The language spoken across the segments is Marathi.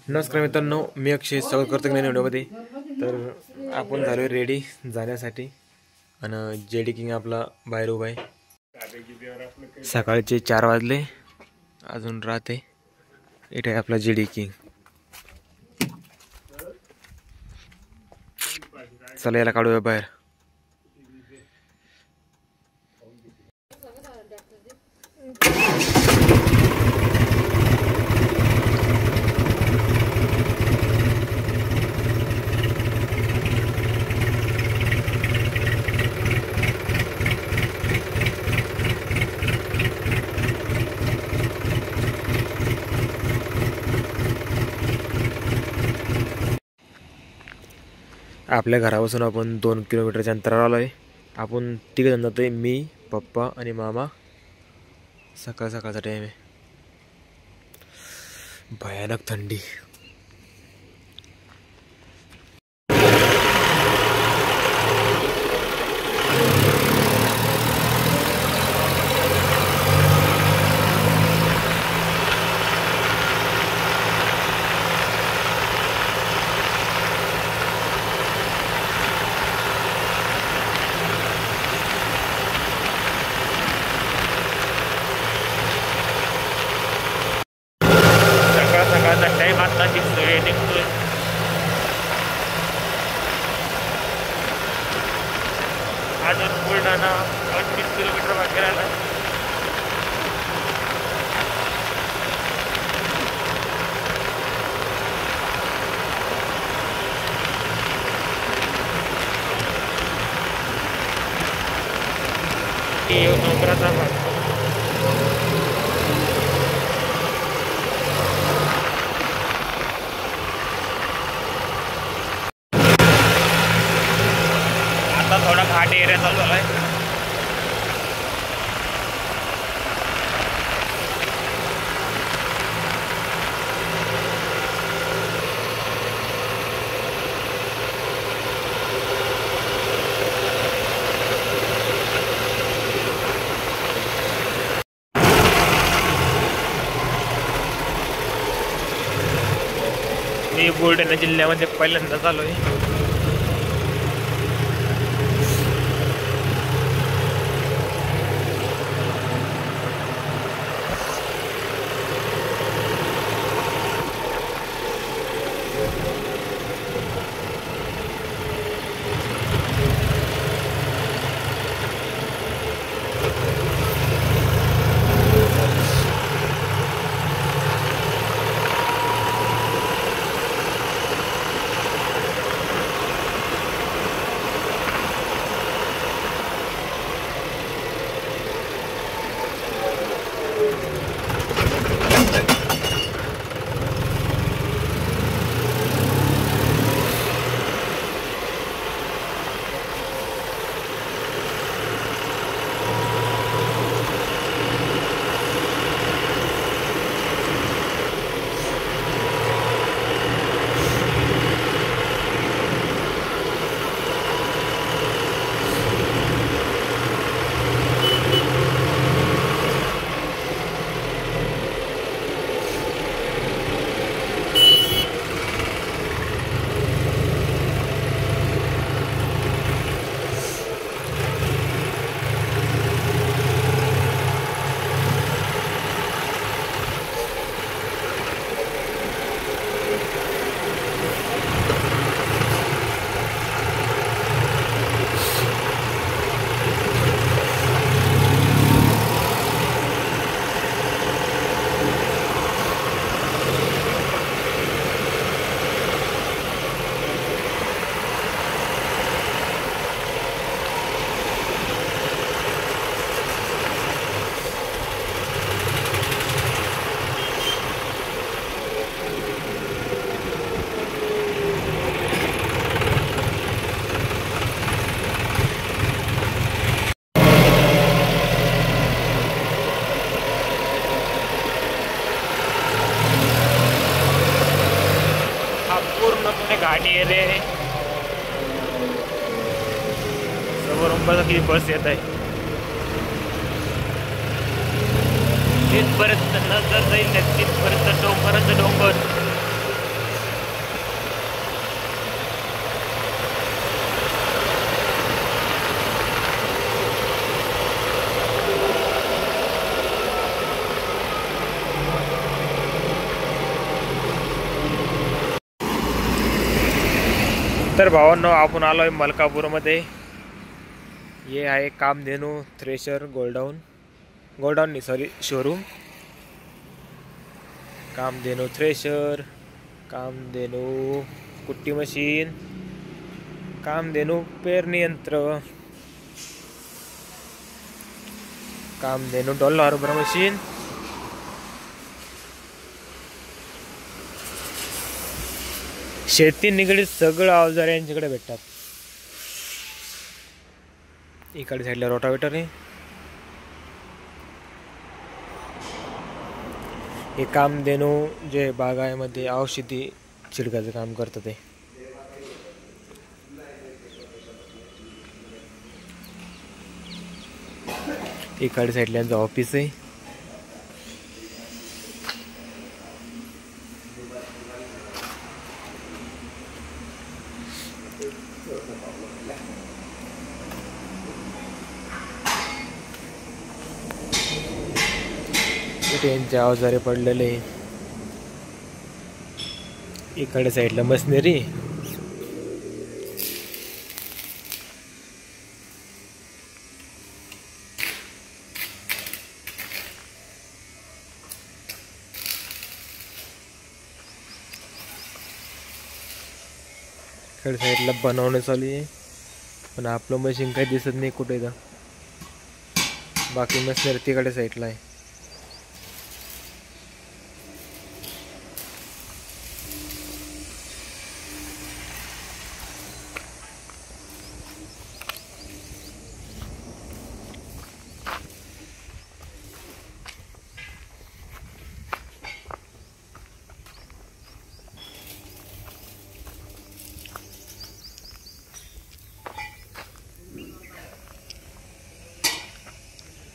नमस्कार मित्रांनो, मी अक्षय स्वागत करतो की नाही व्हिडिओमध्ये. तर आपण झालो रेडी जाण्यासाठी आणि जेडी किंग आपला बाहेर उभा आहे. सकाळचे 4 वाजले, अजून राहते. इथे आहे आपला जेडी किंग. चला याला काढूया बाहेर. आपल्या घरापासून आपण 2 किलोमीटरच्या अंतरावर आलो आहे. आपण तिघ जण जातोय, मी, पप्पा आणि मामा. सकाळचा टाइम आहे. भयानक थंडी. सकाळचा टाइम आता दिसतोय, निघतोय. अजून बुलढाणा 25 किलोमीटर बाकी राहिला. डोंगराचा भाग. थोडा घाट एरिया चालू झाला आहे. मी बुलढाणा जिल्ह्यामध्ये पहिल्यांदा चालू आहे. घाटी एरिया आहे. समोरून बघा किती बस येत आहे. तिथपर्यंत नजर जाईल, तिथपर्यंत डोंगराचं डोंगर. तर भावांनो, आपण आलोय मलकापूरमध्ये. हे आहे कामधेनू थ्रेशर गोल्डाउन नाही sorry showroom. Kamdhenu thresher, Kamdhenu कुट्टी मशीन, कामधेनू पेरणी यंत्र, कामधेनू डॉल हार्बर मशीन, शेती निगडीत सगळं अवजार यांच्याकडे भेटतात. इकडे साईडला रोटावेटर आहे. हे कामधेनू जे बागायमध्ये औषधी छिडकाचं काम करतं ते. इकडे साईडला यांचं ऑफिस आहे. त्यांचे अवजारे पडलेले. इकडे साईडला मशिनरी. इकडे साईडला बनवणं चालू आहे, पण आपलं मशीन काही दिसत नाही कुठे का. बाकी मशिनरी तिकडे साईडला आहे.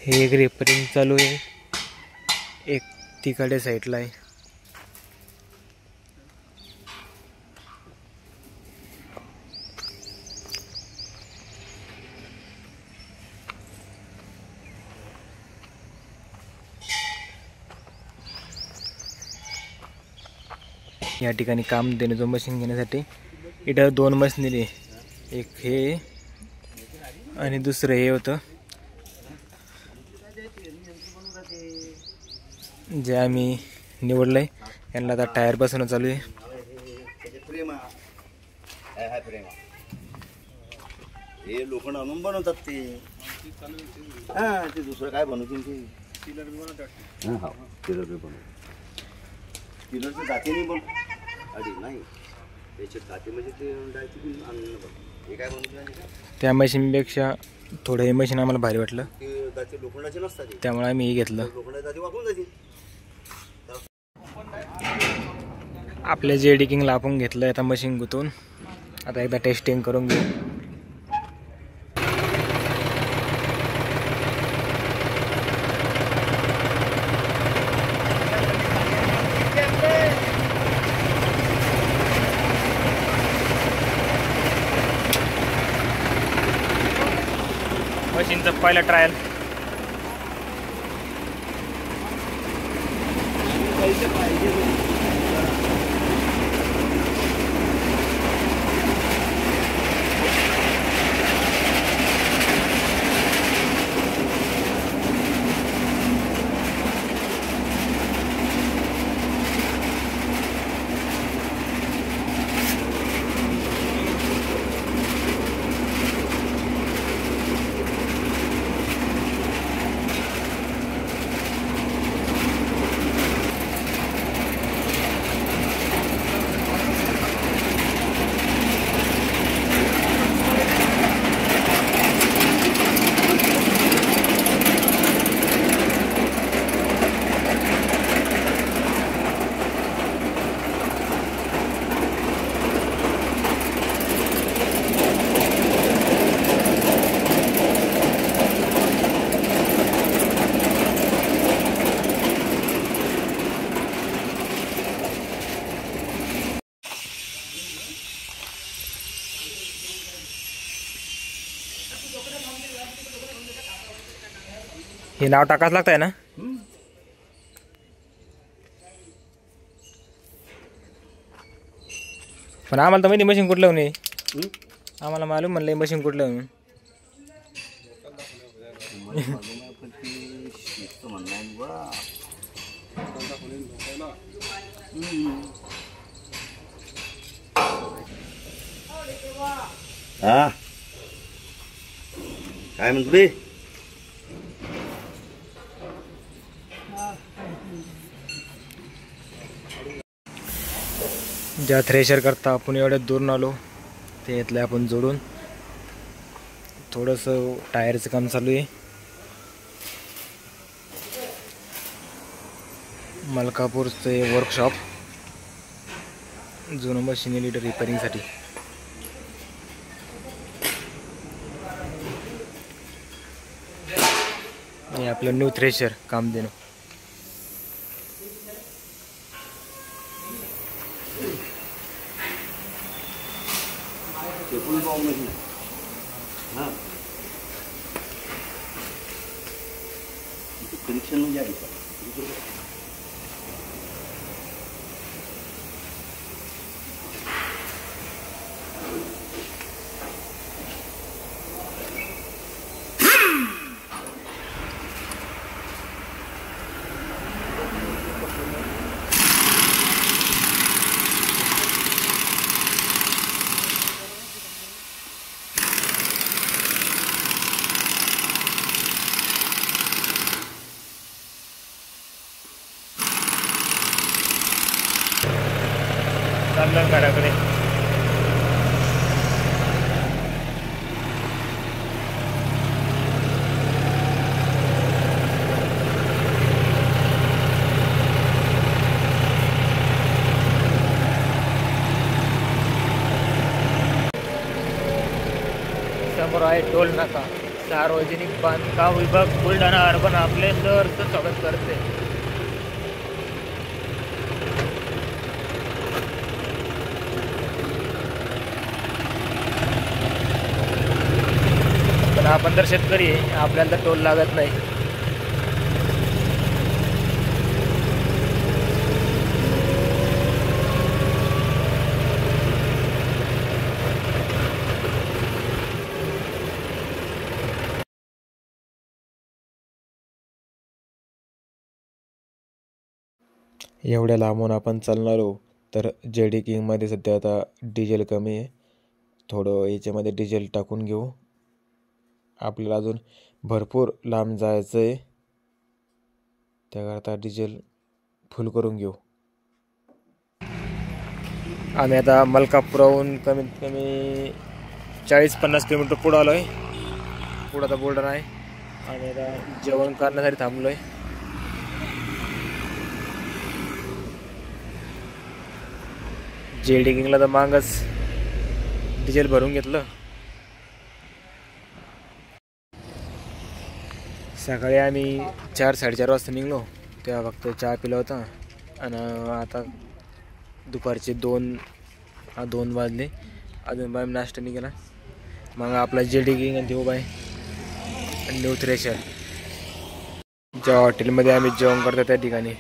हे एक रिपेरिंग चालू आहे, एक तिकडे साईडला आहे. या ठिकाणी काम देण्याचं मशीन घेण्यासाठी इथं 2 मशिनरी, एक हे आणि दुसरं हे होतं जे आम्ही निवडलंय. यांना आता टायर बसवणं चालू आहे. हे लोखंड आणून बनवतात ते. हा, ते दुसरं काय बनवतील ते. पिलर बी बनवतात. पिलर बी बनवतात. पिलरच्या जातीने पण अडी नाही त्याच्या जाती म्हणजे ते डायरेक्ट आणून हे काय बनवतात. त्या मशीनपेक्षा थोडं हे मशीन आम्हाला भारी वाटलं, ते जाती लोखंडाचे नसतात, त्यामुळे आम्ही हे घेतलं. लोखंडाची जाती वापरून जातील. आपल्या जेडिकिंगला आपण घेतलं आता मशीन गुंतवून. आता एकदा टेस्टिंग करून घेऊ. मशीनचं पहिलं ट्रायल. हे नाव टाकाच लागतंय ना. पण आम्हाला तर माहिती मशीन कुठलं नाही. आम्हाला मालूम म्हणलं मशीन कुठलं म्हणून. पण ते शिस्त म्हणणं आहे बा. हा काय म्हणतो बे? ज्या थ्रेशर करता आपण एवढ्यात दूरून आलो ते येतलं आपण जोडून. थोडंसं टायरचं काम चालू आहे. मलकापूरचं वर्कशॉप जुनं मशिनरी रिपेअरिंगसाठी. हे आपलं न्यू थ्रेशर काम देणं. कनेक्शन म्हणजे आहे चाललं घराकडे. समोर आहे टोल नाका. सार्वजनिक बांधकाम विभाग बुलढाणा अर्बन आपले सहर्ष स्वागत करते. पण आपण तर शेतकरी आहे, आपल्याला तर टोल लागत नाही. एवढ्या लांबून आपण चालणारो तर जेडी किंगमध्ये सध्या आता डिझेल कमी आहे. थोडं याच्यामध्ये डिझेल टाकून घेऊ. आपल्याला अजून भरपूर लांब जायचं आहे, त्याकरता डिझेल फुल करून घेऊ. आम्ही आता मलकापुराहून कमीत कमी 40-50 किलोमीटर पुढं आलो आहे. पुढं आता बुलढाणा आहे. आणि आता जेवण करण्यासाठी थांबलो आहे. जेडी किंगला तर मागच डिझेल भरून घेतलं. सकाळी आम्ही 4-4:30 वाजता निघलो, तेव्हा फक्त चहा पिला होता. आणि आता दुपारचे 2 वाजले, अजून बाय नाश्ता नाही केला. मग आपला जेडी किंग आणि देऊ बाय न्यू थ्रेशर ज्या हॉटेलमध्ये आम्ही जेवण करतो त्या ठिकाणी.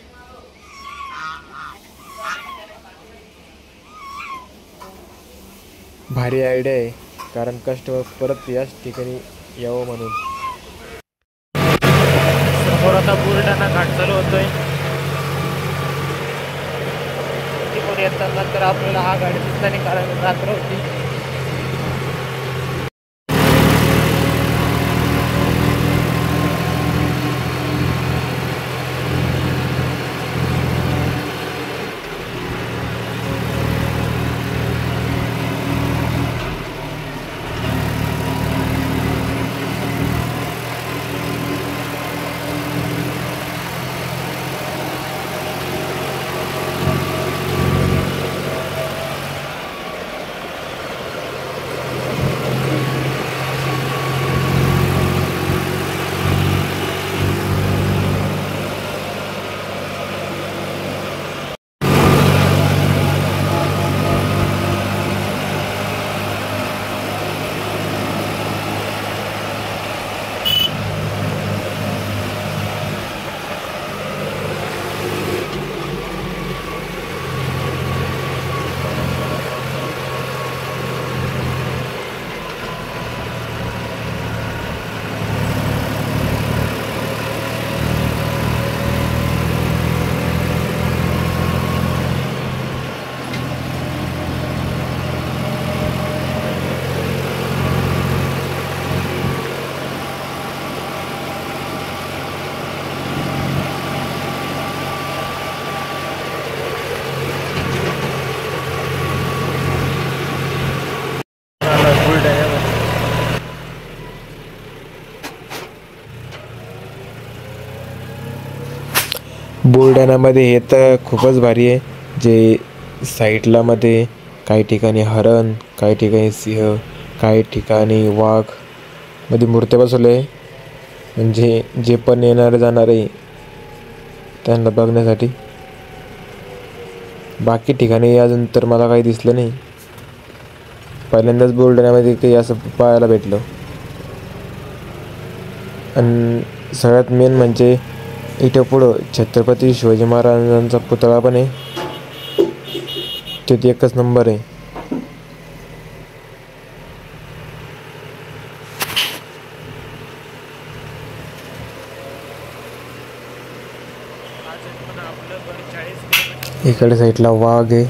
भारी आयडिया आहे, कारण कस्टमर परत याच ठिकाणी यावं म्हणून. समोर आता बुलढाणा घाट चालू होतोय. तिकडे येताना तर आपल्याला हा गाडी दिसला नाही, कारण रात्र होती. बुलढाण्यामध्ये हे तर खूपच भारी आहे. जे साईडला मध्ये काही ठिकाणी हरण, काही ठिकाणी सिंह, काही ठिकाणी वाघ मध्ये मूर्त्या बसवल्या आहे. म्हणजे जे पण येणारे जाणारे त्यांना बघण्यासाठी. बाकी ठिकाणी अजून तर मला काही दिसलं नाही. पहिल्यांदाच बुलढाण्यामध्ये काही असं पाहायला भेटलं. आणि सगळ्यात मेन म्हणजे इथं पुढं छत्रपती शिवाजी महाराजांचा पुतळा पण आहे. ते एकच नंबर आहे. इकडे साईडला वाघ आहे.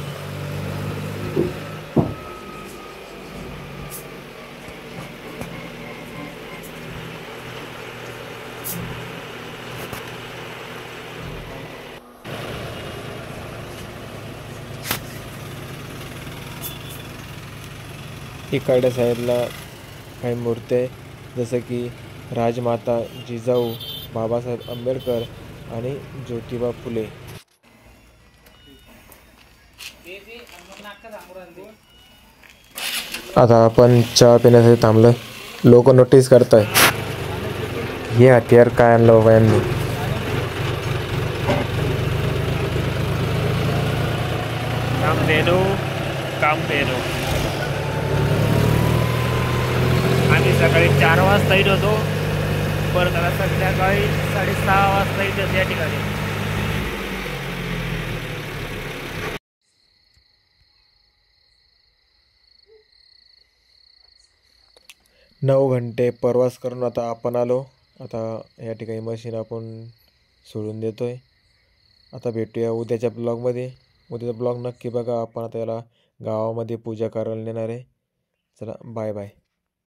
इकडच्या साईडला काही मूर्ती आहे, जसं की राजमाता जिजाऊ, बाबासाहेब आंबेडकर आणि ज्योतिबा फुले. आता आपण चहा पिण्यासाठी थांबलोय. लोक नोटीस करताय हे हत्यार काय आणलं बाबा यांनी. कामधेनू आम्ही सकाळी 4 वाजता येत होतो, परत आता संध्याकाळी 6:30 वाजता येतो या ठिकाणी. 9 घंटे प्रवास करून आता आपण आलो. आता या ठिकाणी मशीन आपण सोडून देतोय. आता भेटूया उद्याच्या ब्लॉगमध्ये. उद्याचा ब्लॉग नक्की बघा. आपण आता याला गावामध्ये पूजा करायला नेणार आहे. चला बाय बाय.